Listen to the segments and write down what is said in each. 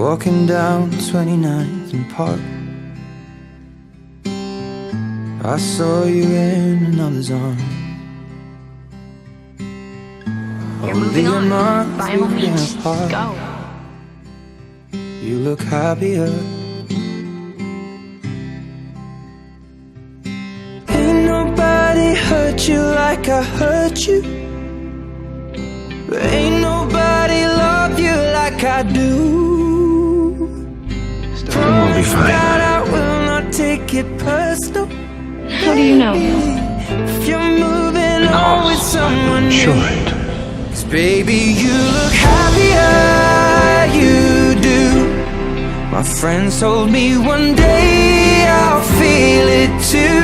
walking down 29th and Park. I saw you in another's arms. You're moving on. By all means, go. You look happier. Ain't nobody hurt you like I hurt you. Ain't nobody love you like I do. Everything will be fine. God, I will not take it personal. How do you know? If you're moving on with someone new. Sure. Cause baby, you look happier, you do. My friends told me one day I'll feel it too.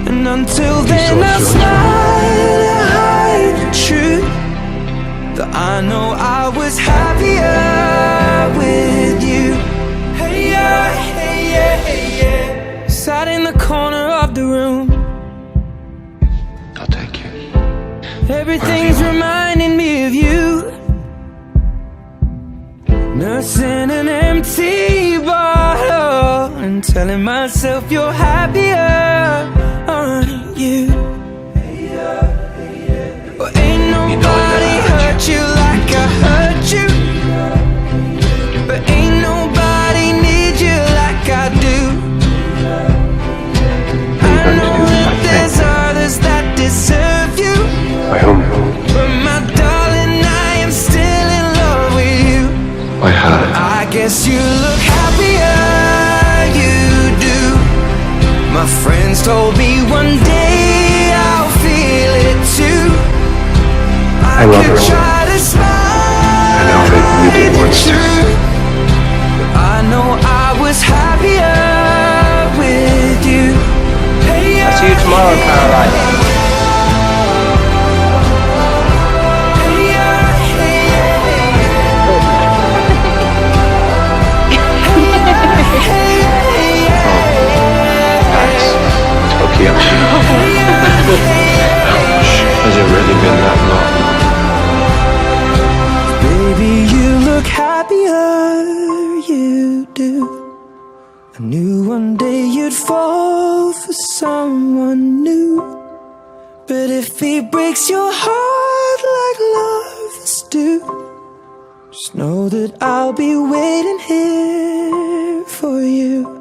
And until then I'll smile and hide the truth, that I know I was happier with you. Hey yeah, hey yeah, hey yeah. Sat in the corner of the room. I'll take you. Everything's reminding me of you. Nursing an empty bottle and telling myself you're happier, aren't you? Well, ain't nobody hurt you like I hurt you, but ain't nobody need you like I do. I know that there's others that deserve you, but my darling, I am still in love with you. I have. I guess you look happier, you do. My friends told me one day I'll feel it too. I love could her. try to smile. I know that you did once too. I know I was happier with you. Hey, I'll see you tomorrow, Caroline. Has it really been that long? Baby, you look happier, you do. I knew one day you'd fall for someone new, but if he breaks your heart like lovers do, just know that I'll be waiting here for you.